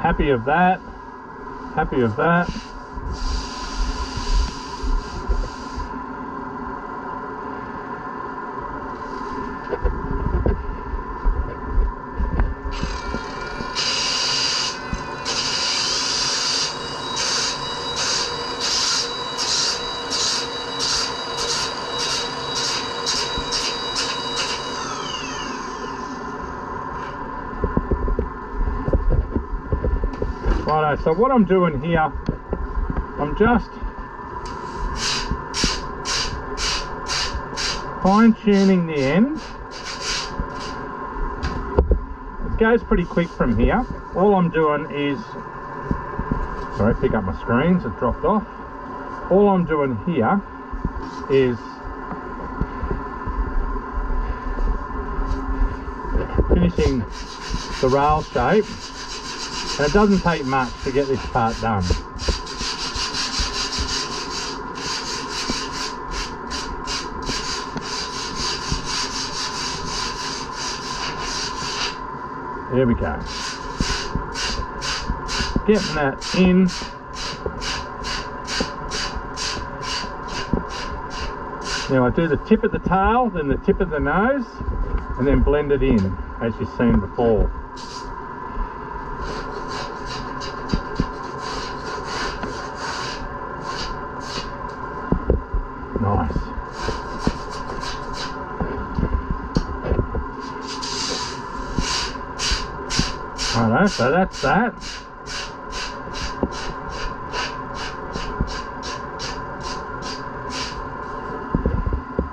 happy of that. Happy of that. Righto, so what I'm doing here, I'm just fine-tuning the end. It goes pretty quick from here. All I'm doing is, sorry, pick up my screens, it dropped off. All I'm doing here is finishing the rail shape. And it doesn't take much to get this part done. There we go. Getting that in. Now I do the tip of the tail, then the tip of the nose, and then blend it in, as you've seen before. Nice. Alright, so that's that.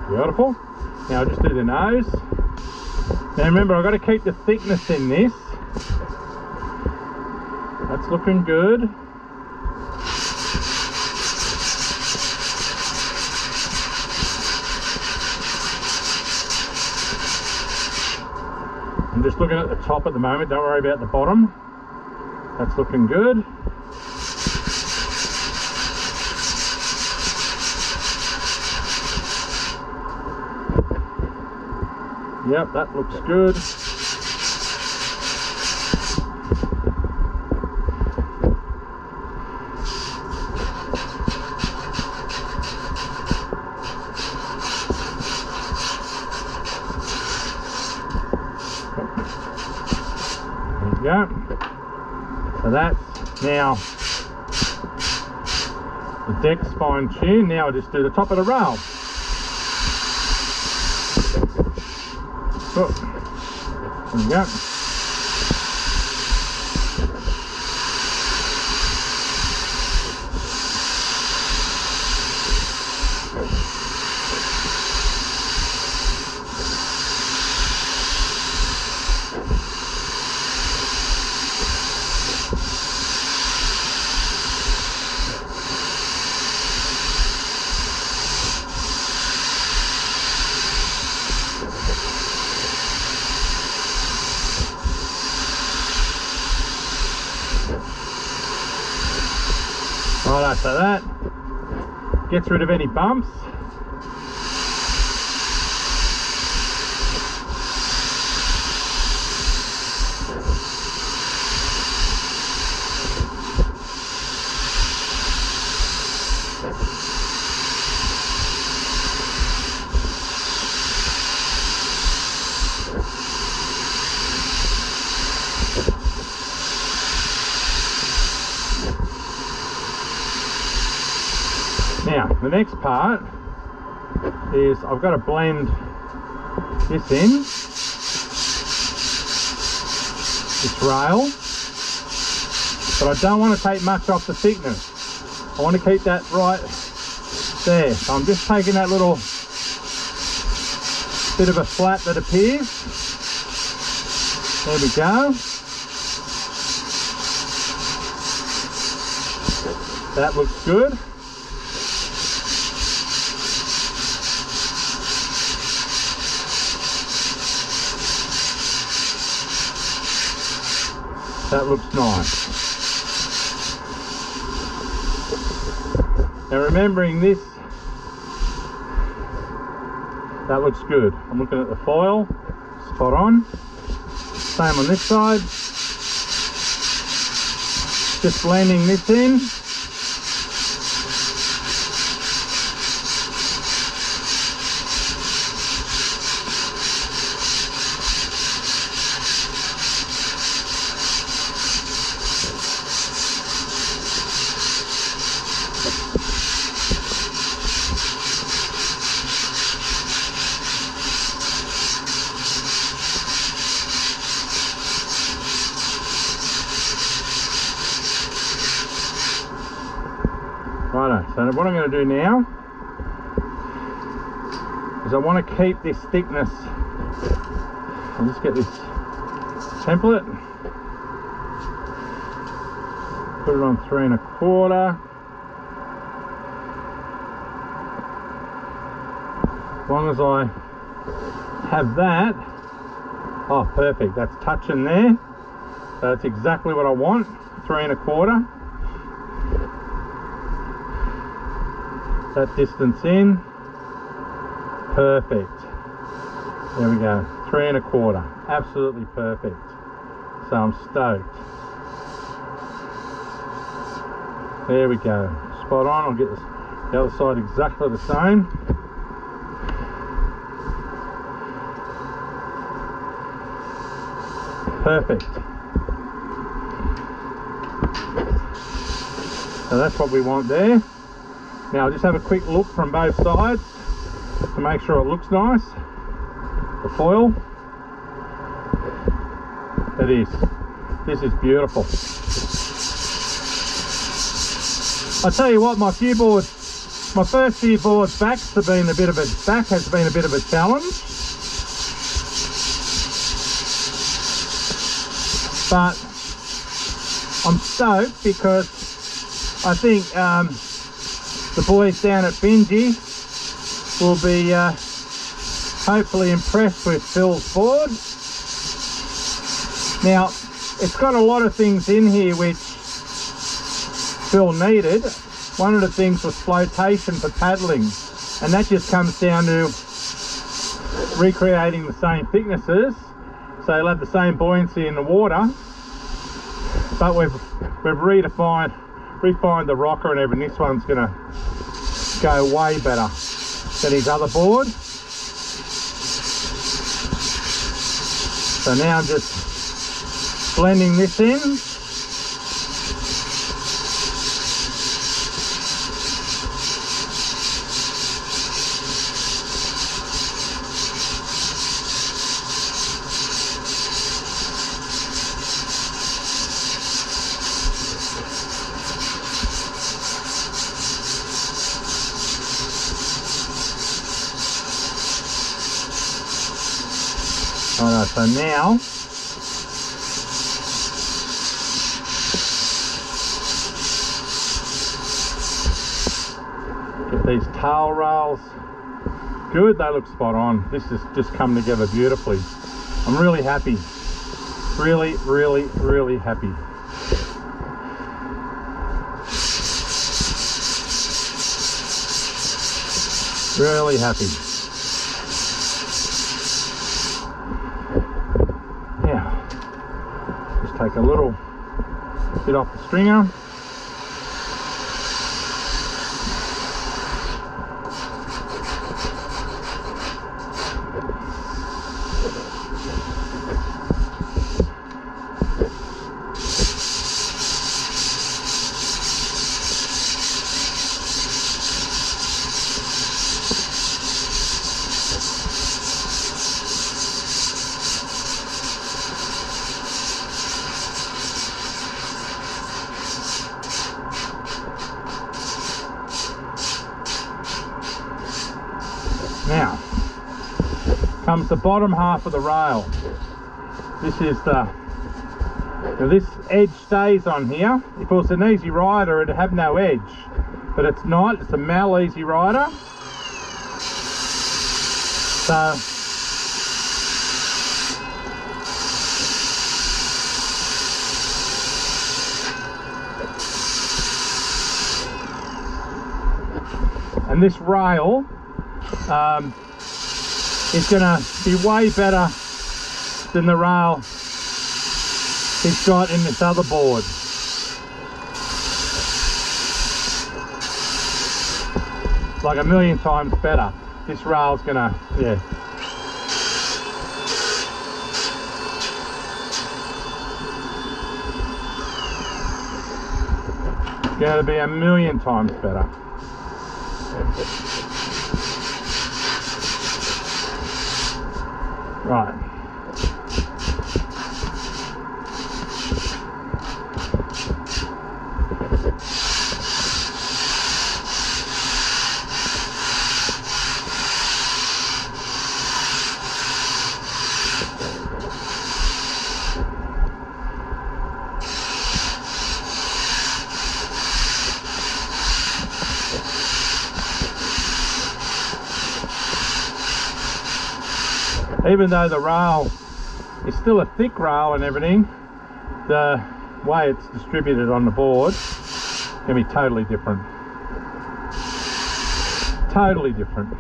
Beautiful. Now I'll just do the nose. Now remember, I've got to keep the thickness in this. That's looking good. I'm just looking at the top at the moment, don't worry about the bottom. That's looking good. Yep, that looks good. Go. So that's now the deck's fine tuned. Now I'll just do the top of the rail. Oh, there we go. Righto, so that gets rid of any bumps. Now, the next part is I've got to blend this in, this rail, but I don't want to take much off the thickness. I want to keep that right there. So I'm just taking that little bit of a flap that appears. There we go. That looks good. That looks nice. Now remembering this, that looks good. I'm looking at the foil, spot on. Same on this side. Just blending this in. Righto, so what I'm going to do now is I want to keep this thickness. I'll just get this template, put it on 3 1/4. As long as I have that, oh perfect, that's touching there. So that's exactly what I want, 3 1/4. That distance in, perfect. There we go, 3 1/4, absolutely perfect. So I'm stoked. There we go, spot on. I'll get this, the other side exactly the same. Perfect. So that's what we want there. Now I'll just have a quick look from both sides to make sure it looks nice. The foil. It is. This is beautiful. I tell you what, my first few boards back has been a bit of a challenge. But I'm stoked because I think the boys down at Benji will be hopefully impressed with Phil's board. Now, it's got a lot of things in here which Phil needed. One of the things was flotation for paddling, and that just comes down to recreating the same thicknesses, so you'll have the same buoyancy in the water. But we've refined the rocker and everything. This one's gonna go way better than his other board. So now I'm just blending this in. Alright, so now get these tail rails good. They look spot on. This has just come together beautifully. I'm really happy. Really, really, really happy. Really happy. Take a little bit off the stringer. Now comes the bottom half of the rail. This is now this edge stays on here. If it was an easy rider, it'd have no edge, but it's not. It's a Mal easy rider. So and this rail is going to be way better than the rail he's got in this other board. like a million times better. This rail's gonna, yeah. Going to be a million times better. Right. Even though the rail is still a thick rail and everything, the way it's distributed on the board can be totally different. Totally different.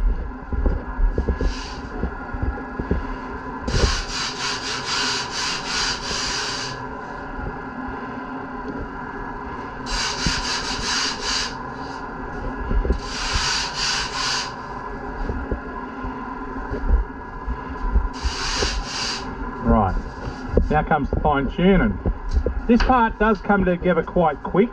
Right, now comes the fine tuning. This part does come together quite quick.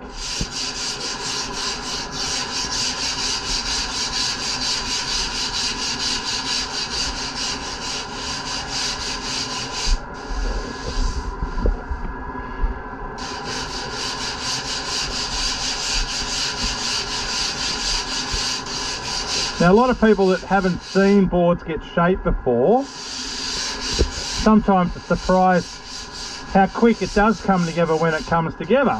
Now a lot of people that haven't seen boards get shaped before, sometimes are surprised how quick it does come together when it comes together.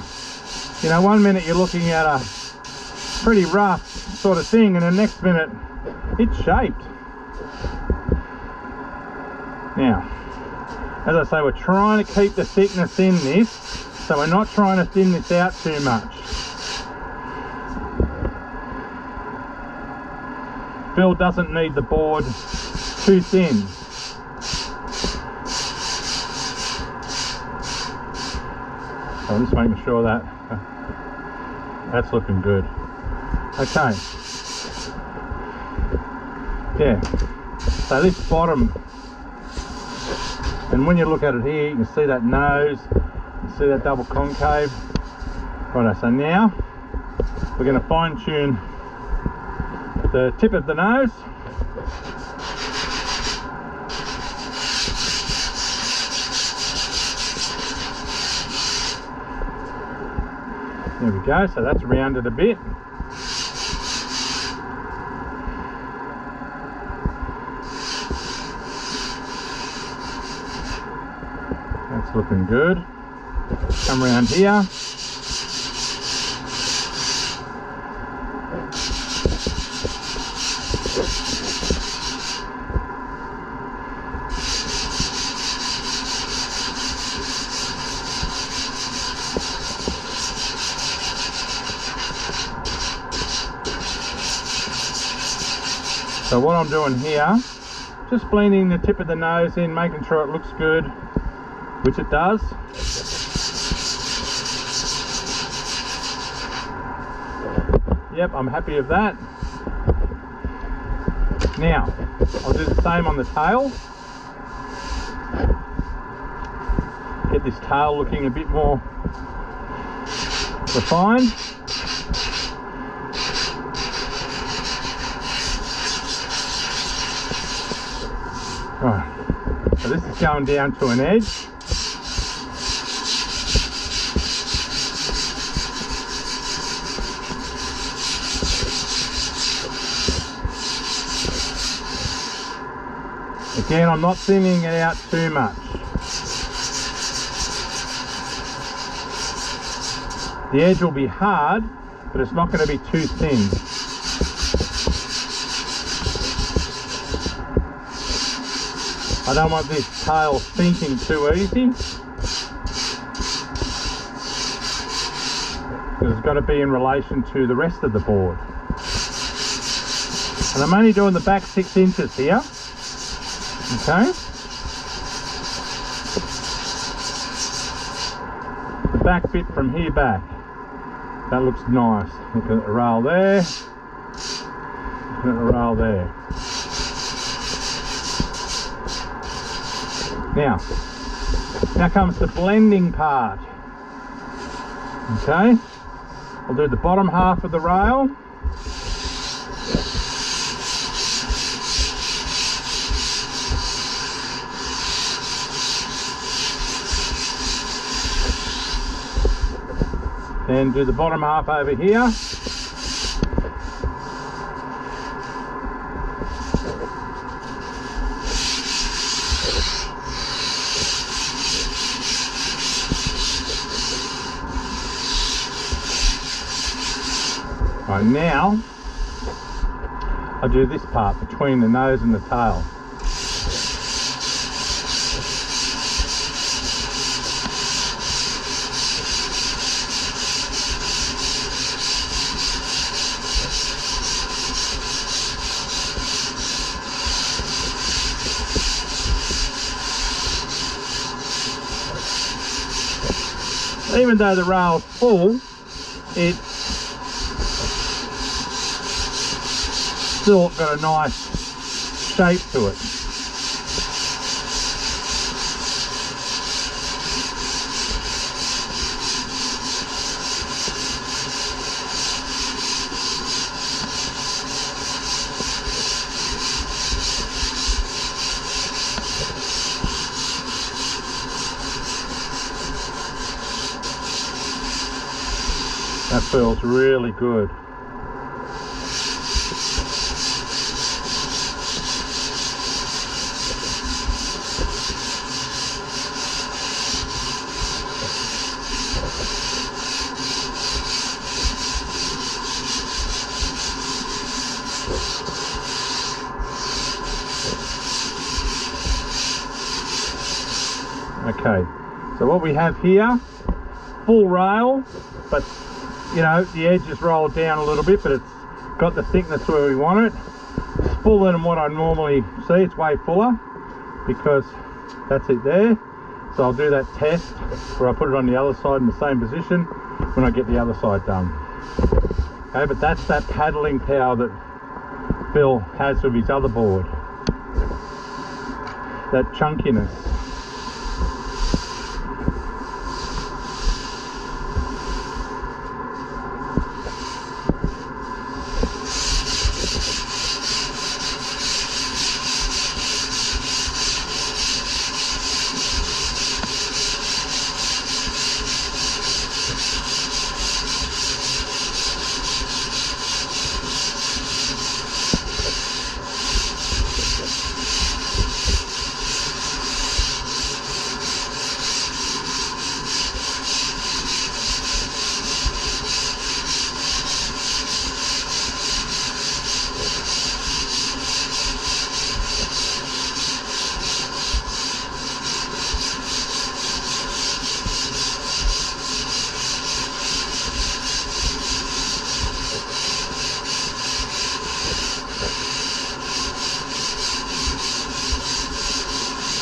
You know, one minute you're looking at a pretty rough sort of thing and the next minute it's shaped. Now, as I say, we're trying to keep the thickness in this, so we're not trying to thin this out too much. Phil doesn't need the board too thin. So I'm just making sure that that's looking good. Okay. Yeah. So this bottom, and when you look at it here, you can see that nose, you see that double concave. Right, so now we're going to fine tune the tip of the nose. There we go, so that's rounded a bit. That's looking good. Come around here. So what I'm doing here, just blending the tip of the nose in, making sure it looks good, which it does. Yep, I'm happy with that. Now, I'll do the same on the tail. Get this tail looking a bit more refined. Right, so this is going down to an edge. Again, I'm not thinning it out too much. The edge will be hard, but it's not going to be too thin. I don't want this tail sinking too easy, because it's got to be in relation to the rest of the board. And I'm only doing the back 6 inches here. Okay. The back bit from here back. That looks nice. Look at the rail there. and a rail there. Now comes the blending part. Okay, I'll do the bottom half of the rail. Then do the bottom half over here. Right, now I do this part between the nose and the tail. Even though the rail's full, it's still got a nice shape to it. That feels really good. Okay, so what we have here, full rail, but you know, the edge is rolled down a little bit, but it's got the thickness where we want it. It's fuller than what I normally see. It's way fuller because that's it there. So I'll do that test where I put it on the other side in the same position when I get the other side done. Okay, but that's that paddling power that Phil has with his other board. That chunkiness.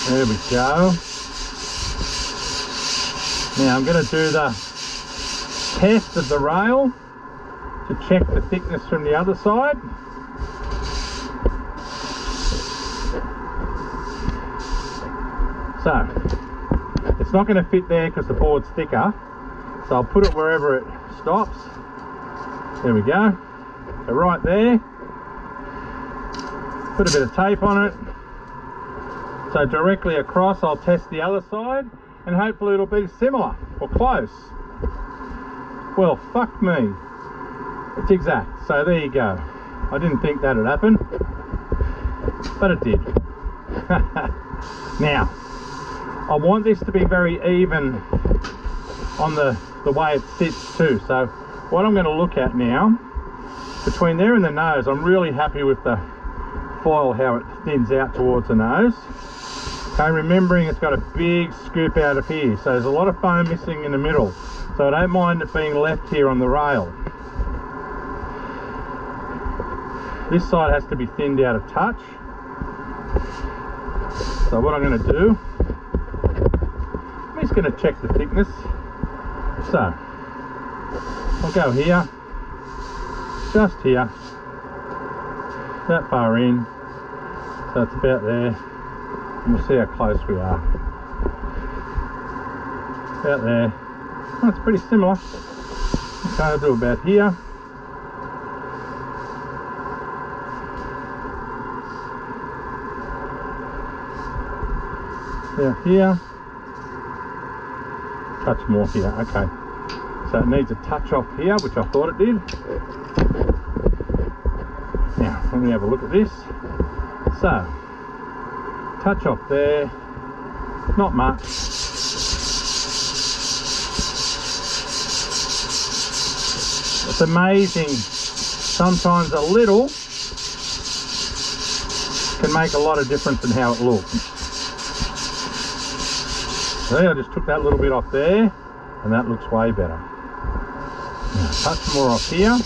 There we go. Now I'm going to do the test of the rail to check the thickness from the other side. So it's not going to fit there because the board's thicker, so I'll put it wherever it stops. There we go. So right there, put a bit of tape on it. So directly across, I'll test the other side and hopefully it'll be similar or close. Well, fuck me, it's exact. So there you go. I didn't think that'd happen, but it did. Now I want this to be very even on the way it sits too. So what I'm going to look at now, between there and the nose, I'm really happy with the foil, how it thins out towards the nose. Okay, remembering it's got a big scoop out of here, so there's a lot of foam missing in the middle, so I don't mind it being left here on the rail. This side has to be thinned out a touch. So what I'm going to do, I'm just going to check the thickness. So I'll go here, just here, that far in, so it's about there, and we'll see how close we are. About there. Oh, it's pretty similar. Okay, I'll do about here. About here. Touch more here. Okay. So it needs a touch off here, which I thought it did. Now, let me have a look at this. So, touch off there. Not much. It's amazing. Sometimes a little can make a lot of difference in how it looks. See, I just took that little bit off there, and that looks way better. Now, touch more off here.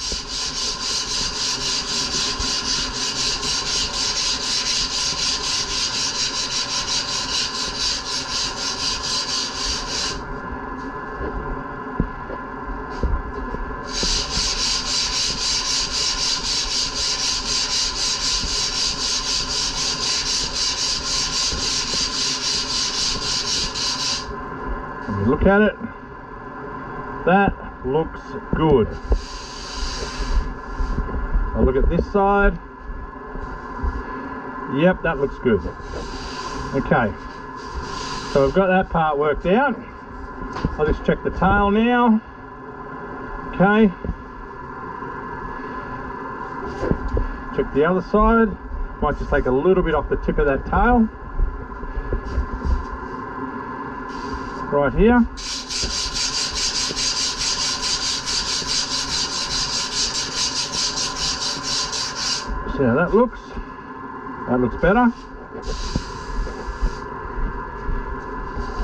Look at it. That looks good. I'll look at this side. Yep, that looks good. Okay, so we've got that part worked out. I'll just check the tail now. Okay. Check the other side. Might just take a little bit off the tip of that tail. Right here. See how that looks? That looks better.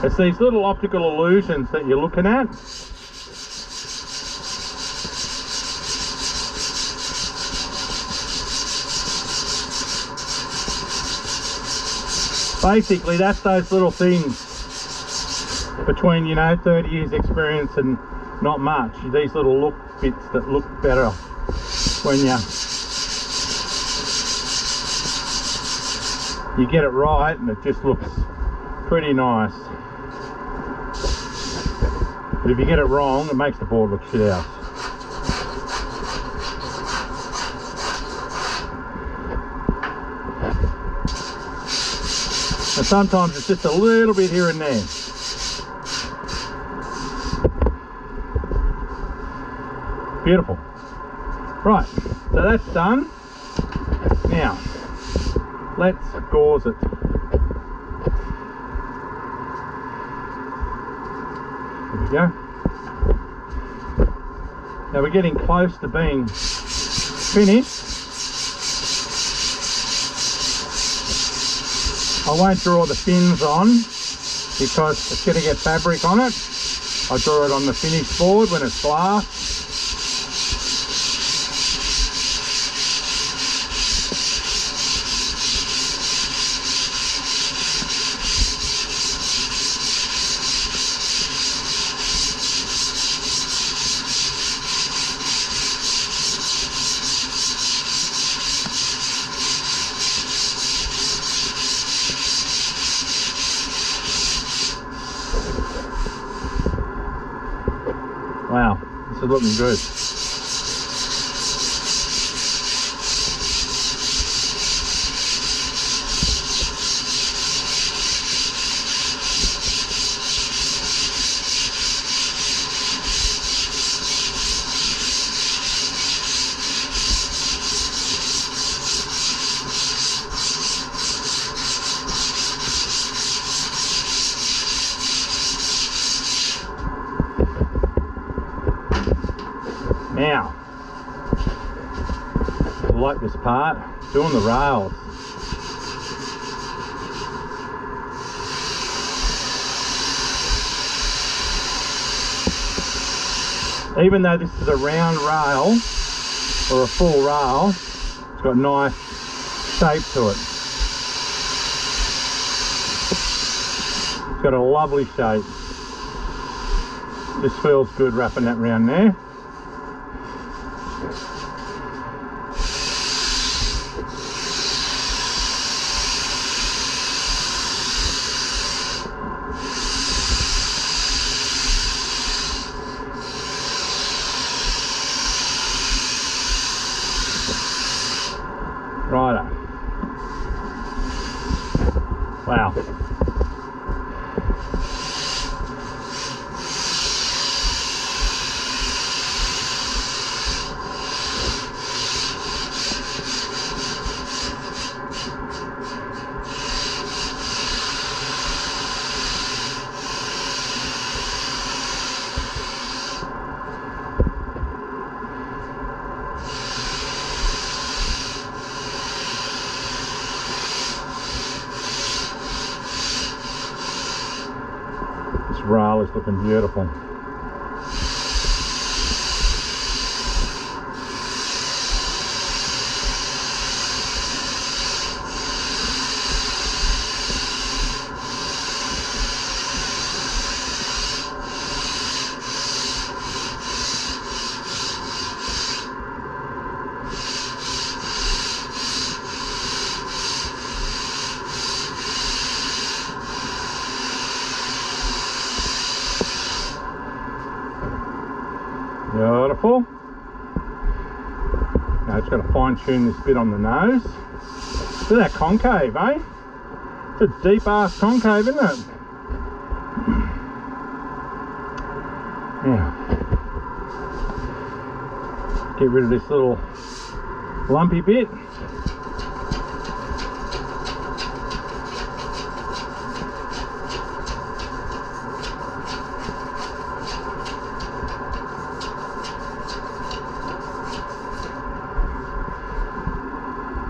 It's these little optical illusions that you're looking at. Basically, that's those little things between, you know, 30 years experience and not much. These little look bits that look better when you get it right, and it just looks pretty nice. But if you get it wrong, it makes the board look shit out. And sometimes it's just a little bit here and there. Beautiful. Right, so that's done. Now, let's gauze it. There we go. Now we're getting close to being finished. I won't draw the fins on because it's going to get fabric on it. I draw it on the finished board when it's glass. Wow, this is looking good. Now, I like this part, doing the rails. Even though this is a round rail, or a full rail, it's got nice shape to it. It's got a lovely shape. Just feels good wrapping that round there. looking beautiful. Beautiful. Now just got to fine tune this bit on the nose. Look at that concave, eh? It's a deep ass concave, isn't it? Yeah. Get rid of this little lumpy bit.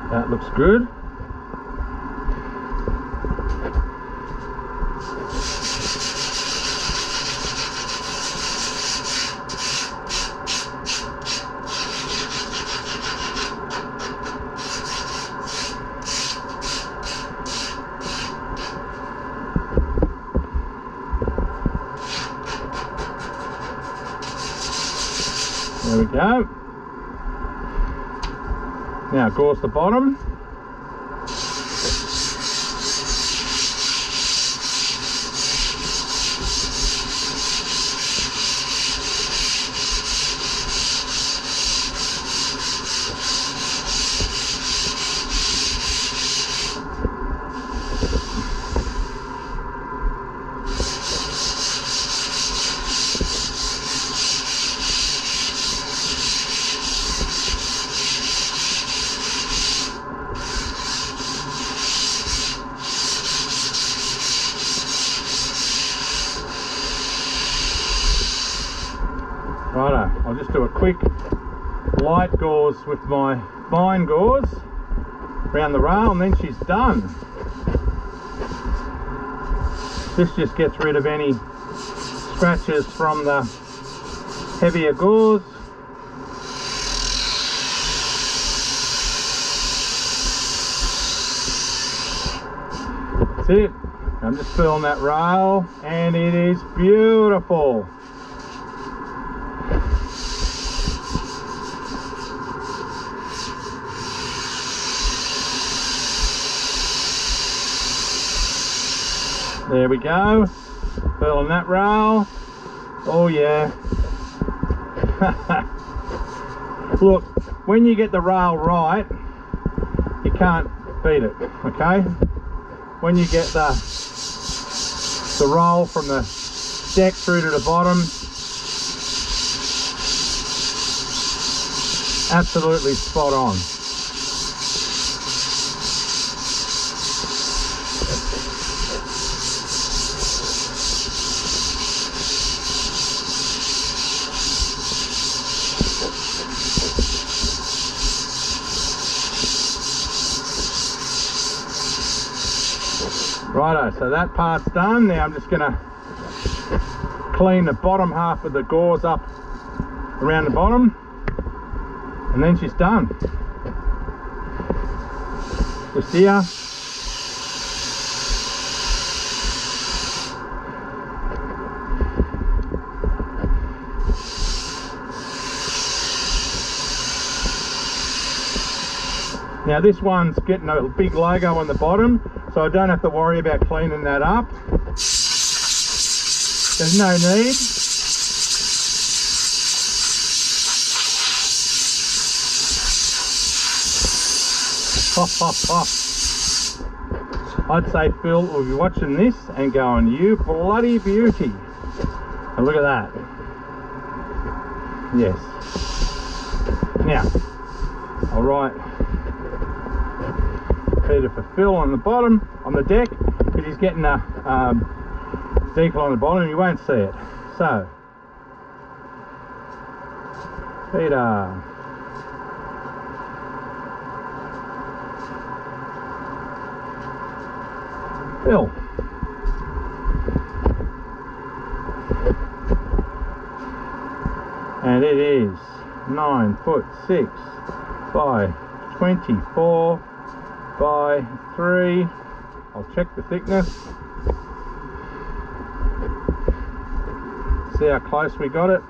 That looks good. There we go. Now gauze the bottom. Righto, I'll just do a quick light gauze with my fine gauze around the rail and then she's done. This just gets rid of any scratches from the heavier gauze. That's it. I'm just filling that rail and it is beautiful. There we go, filling that rail. Oh yeah. Look, when you get the rail right, you can't beat it, okay? When you get the roll from the deck through to the bottom, absolutely spot on. Righto, so that part's done. Now I'm just going to clean the bottom half of the gauze up around the bottom and then she's done. Just here. Now this one's getting a big logo on the bottom, so I don't have to worry about cleaning that up. There's no need. I'd say Phil will be watching this and going, you bloody beauty. And look at that. Yes. Now, I'll write Pieter for Phil on the bottom, on the deck, because he's getting a decal on the bottom and you won't see it. So, Pieter. Phil. and it is 9 foot 6 by 24 by 3. I'll check the thickness, see how close we got it.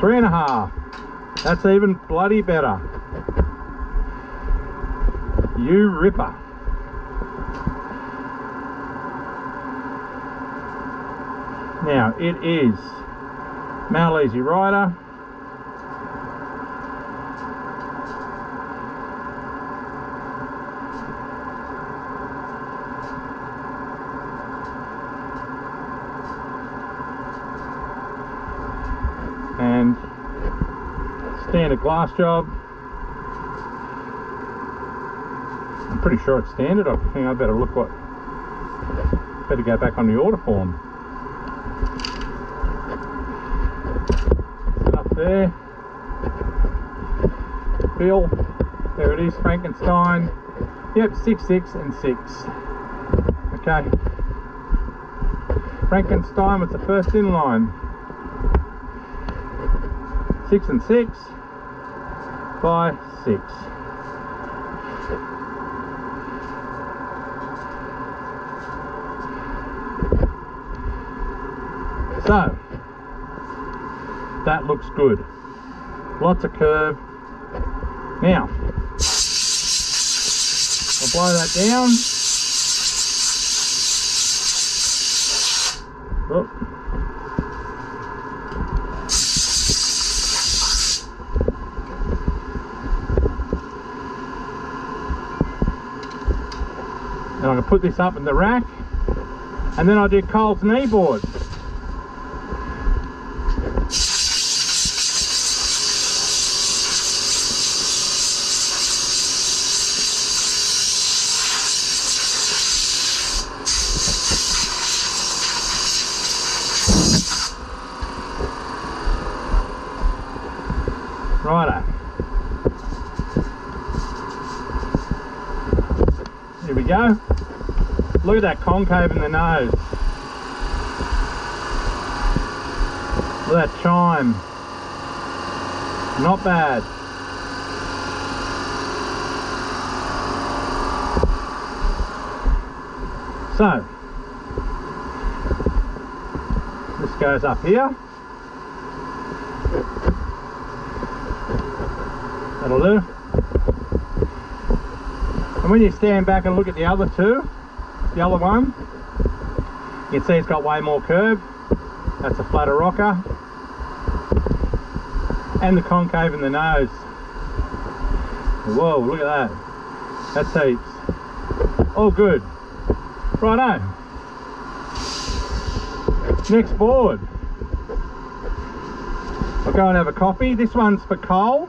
Three and a half. That's even bloody better. You ripper. Now it is Mal Easy Rider. And standard glass job. I'm pretty sure it's standard. I think I better look better go back on the order form. Up there. Bill. There it is, Frankenstein. Yep, 6, 6 and 6. Okay. Frankenstein was the first in line. 6 and 6 by 6. So that looks good. Lots of curve. Now I'll blow that down. Oh. And I'm going to put this up in the rack, and then I'll do Cole's knee board. Righto. Here we go. Look at that concave in the nose. Look at that chime. Not bad. So, this goes up here. That'll do. And when you stand back and look at the other two, the other one, you can see it's got way more curve. That's a flatter rocker. And the concave in the nose. Whoa, look at that. That's heaps. All good. Righto. Next board. I'll go and have a coffee. This one's for Cole.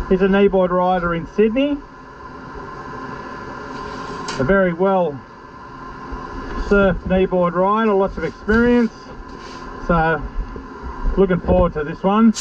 He's a kneeboard rider in Sydney. A very well surfed kneeboard rider, lots of experience. So, looking forward to this one.